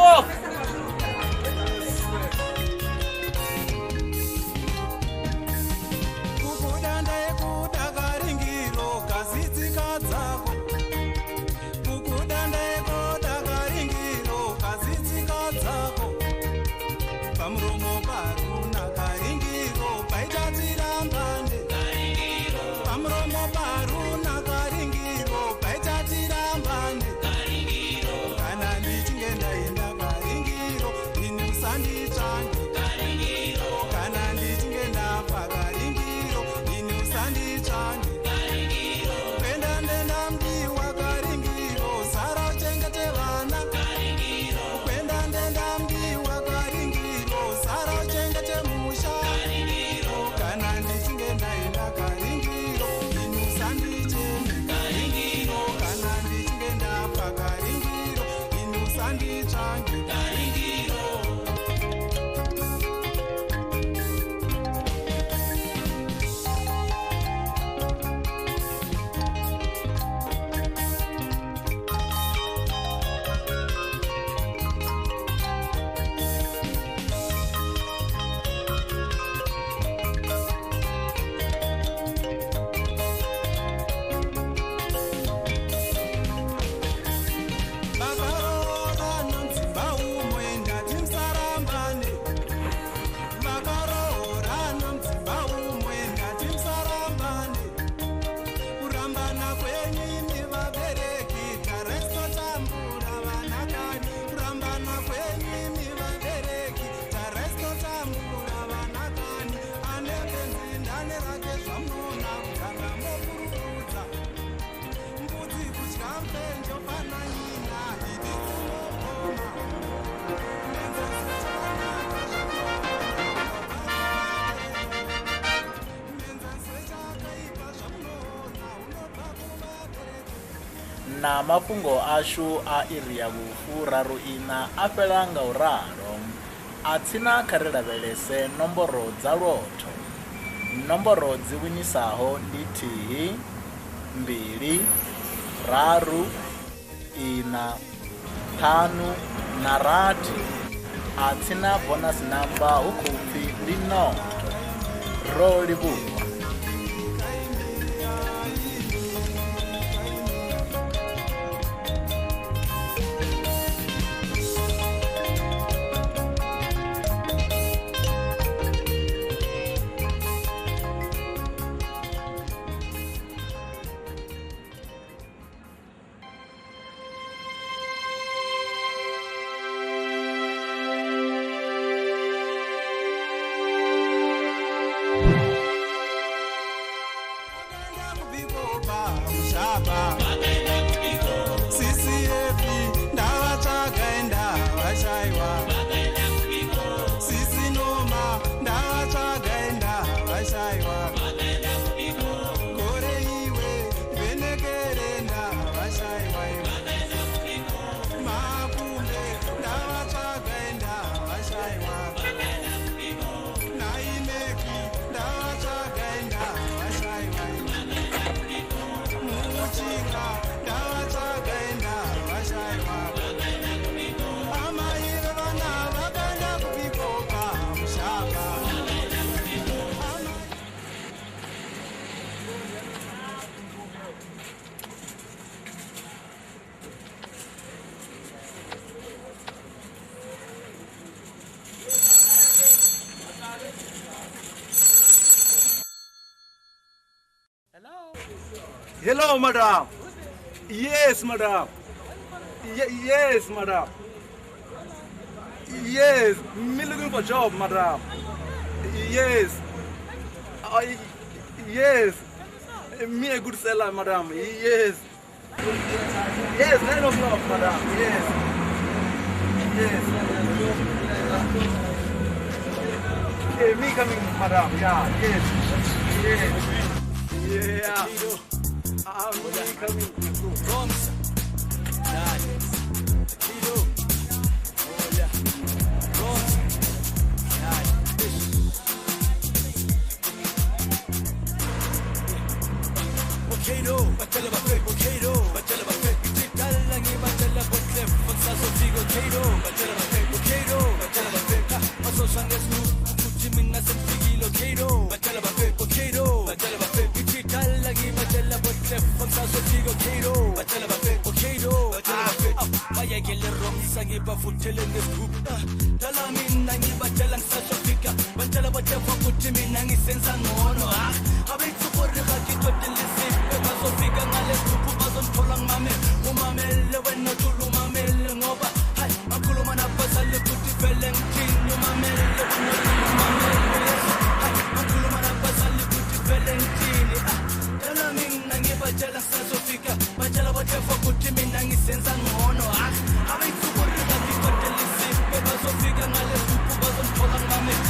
Whoa! Na mafhungo ashu a iri ya vhufuraru ina a fhela ngauralo. A tsina kha ri lavhelese nomboro dza lotho. Nomboro dzi winisaho ndi thihi, mbili, raru, ina, ṱhanu na rathi. A tsina bonus number hu khou pfi ndi noto. Ro livhuwa. Hello, madam. Yes, madam. Yes, madam. Yes, me looking for job, madam. Yes. Yes. Me a good seller, madam. Yes. Yes, 9 o'clock, madam. Yes. Yes. Okay, me coming, madam. Yeah. Yes. Yes. Yeah. I'm really coming. Bronx. Nice. Kilo. Oh yeah. Bronx. Nice. Potato. Batalla buffet. Potato. Batalla buffet. Titalangi batalla buffet. Fonsa sofigo. Potato. Batalla bafuthele ngesigubhu dala mina ngibatshela ngisashafika batshela bathefa ukuthi mina ngisenza ngcono abeyithukuri kakithodelisiphe bazofika ngale gruphu bazongithola ngimamele wena thula umamele ngoba hayi makhuluma nabazali ukuthi vele ngithini umamele wena thula umamele hayi makhuluma nabazali ukuthi vele ngithini dala mina ngibatshela ngisashafika batshela bathefa ukuthi mina ngisenza ngcono abeyithukuri kakithodelisiphe bazofika ngale gruphu bazongithola ngimamele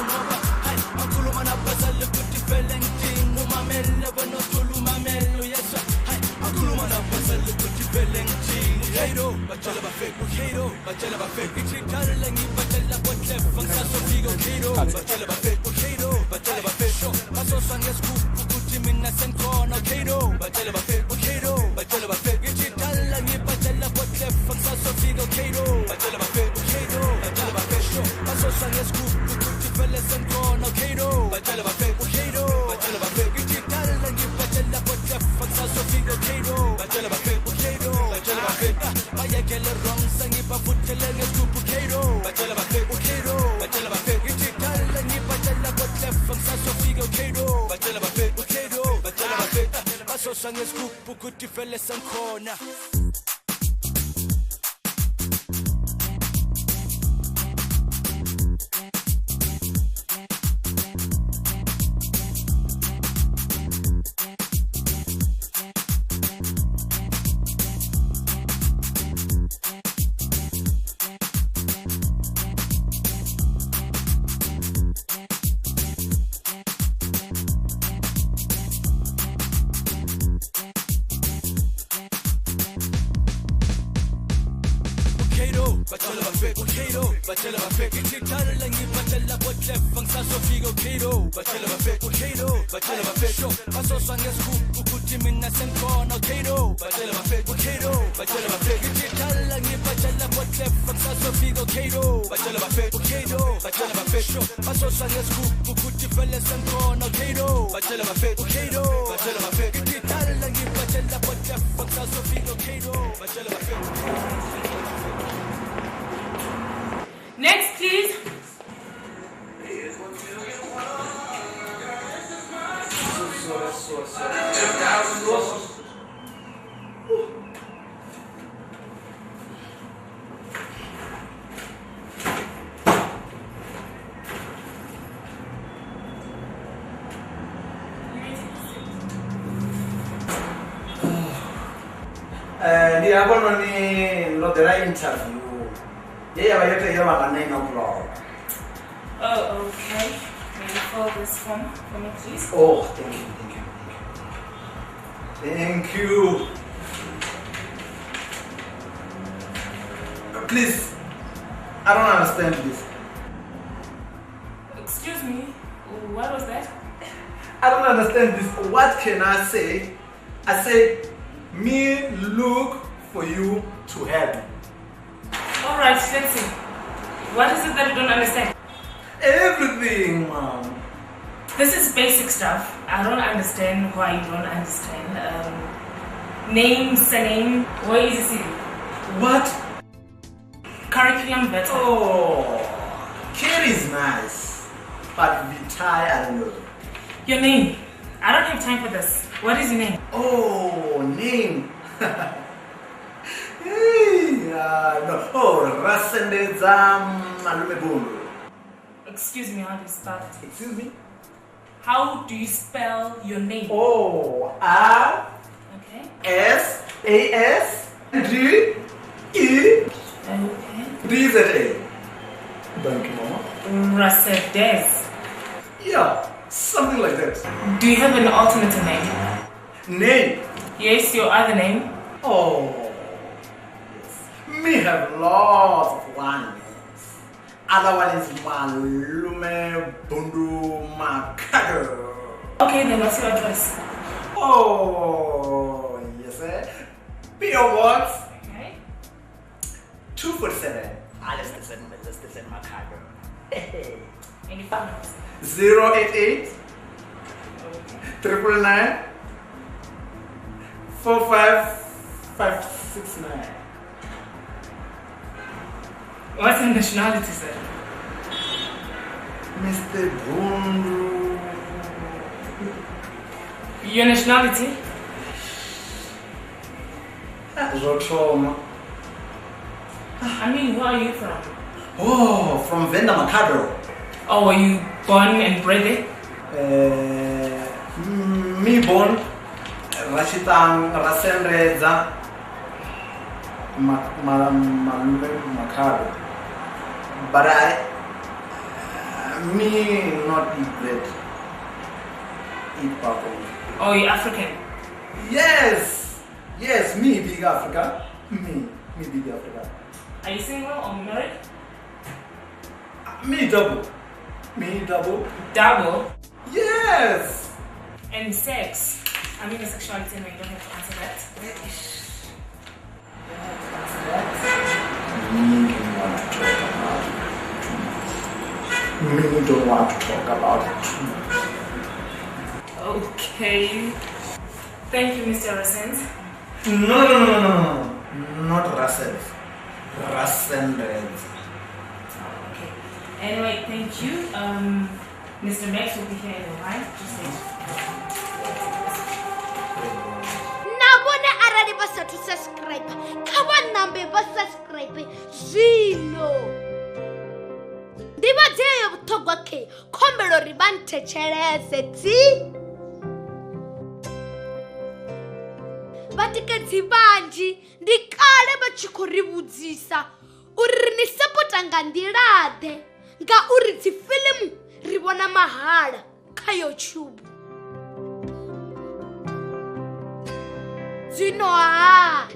ngoba hayi makhuluma nabazali ukuthi vele ngithini umamele wena thula umamele yeswa hayi makhuluma nabazali ukuthi vele ngithini Kato, batshela bafake Kato, batshela bafake ichithala ngibatshela botlef ngisasofika Kato, batshela bafake Kato, batshela bafake basosa ngesigubhu ukuthi mina sengikhona Kato, batshela bafake Kato, batshela bafake ichithala ngibatshela botlef ngisasofika Kato, batshela bafake Kato, batshela bafake basosa ngesigubhu ukuthi vele sengikhona Kato, batshela bafake Kato, batshela bafake ichithala ngibatshela botlef ngisasofika Kato, batshela bafake Kato, batshela bafake bayekele wrong sangibafuthele ngesigubhu Kato, batshela bafake Kato, batshela bafake ichithala ngibatshela botlef ngisasofika Kato, batshela bafake Kato, batshela bafake basosa ngesigubhu ukuthi vele sengikhona batshela bafake Kato, batshela bafake ichithala ngibatshela botlef ngisasofika Kato, batshela bafake Kato, batshela bafake basosa ngesigubhu ukuthi mina sengikhona Kato, batshela bafake Kato, batshela bafake ichithala ngibatshela botlef ngisasofika Kato, batshela bafake Kato, batshela bafake basosa ngesigubhu ukuthi vele sengikhona Kato, batshela bafake Kato, batshela bafake ichithala ngibatshela botlef ngisasofika Kato, batshela bafake Next, please. Ndiyabona nilodela interview yeyabalethi yebanga 9 o'clock. Oh, okay. May you fill this form for me, please? Oh, thank you. Please, I don't understand this. Excuse me, what was that? I don't understand this. What can I say? I say, me look for you to help me. Alright, let's see. What is it that you don't understand? Everything, Mom. This is basic stuff. I don't understand why you don't understand. Name, surname, where is it? What? Curriculum better. Oh, Kid is nice, but Vitae, I don't know. Your name. I don't have time for this. What is your name? Oh, name. No. Oh, Rasendeza Malume Bundu. Excuse me, how do you spell it? Excuse me? How do you spell your name? Oh, Okay. R-S-A-S-D-E Okay. D-Z-A. Thank you, Mama. Rasedez. Yeah, something like that. Do you have an alternative name? Name? Yes, your other name? Oh, yes. Me have lots of one names. Other one is Malume Bundu Makago. Okay, then what's your address? Oh, yes, sir. P.O. Box Okay. 247. Let's send Makago. Any phone numbers? 088 999 45569. What's your nationality, sir? Mr. Bundu. Your nationality? Zotroma. I mean, where are you from? Oh, from Venda Macadro. Oh, were you born and bred there? Me born Rashitang Rasenreza Macadro. But me not eat bread. Eat purple. Oh, you're African? Yes, me big Africa. Me big Africa. Are you single or married? Me double. Double? Yes. And sex? I mean, the sexuality, no, you don't have to answer that. Me don't want to talk about it too much. Okay. Thank you, Mr. Rasens. No. Not Russell. Rassenrez. Okay. Anyway, thank you. Mr. Max will be here in a while. Just wait. Nabone arali basathu subscribe. Khawa nambe ba subscribe. Zwino. Ndivhadzo vhuṱhogwa khe khombelo ri vha nthetshelese dzi vhatikedzi vhanzhi ndi kale vha tshi khou ri vhudzisa uri ni sapota nga nḓilaḓe ngauri dzi filimu ri vhona mahala kha YouTube. Zwino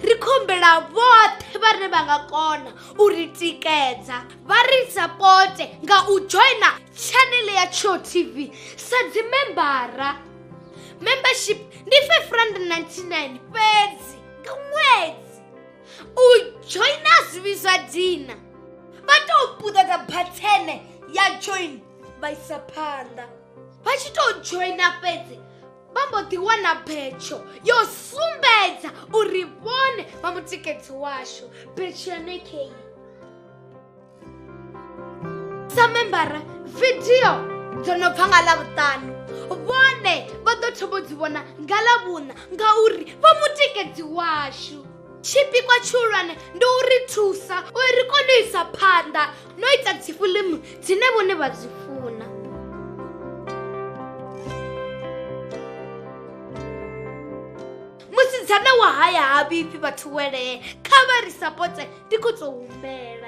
ri khombela vhoṱhe vhane vha nga kona u ri tikedza vha ri sapote nga u joina channel ya Cho TV sa dzimembara. Membership ndi R599 fhedzi nga ṅwedzi. U joina zwivhiswa dina vha tou puṱedza bhathene ya join vha isa phanḓa. Vha tshi tou joina fhedzi vha mbo ḓi wana betsho yo sumbedza uri vhone vha mutikedzi washu. Betsho yanekheyi sa membara video dzo no bva nga Ḽavhuṱanu vhone vha ḓo thoma u dzi vhona nga Ḽavhuṋa ngauri vha mutikedzi washu. Tshipikwa tshihulwane ndi u ri thusa uri ri kone u isa phanḓa no ita dzifilimu dzine vhone vha dzi funa. Musidzana wa haya ha vhifhi vhathu welee kha vha ri sapote ndi khou tou humbela.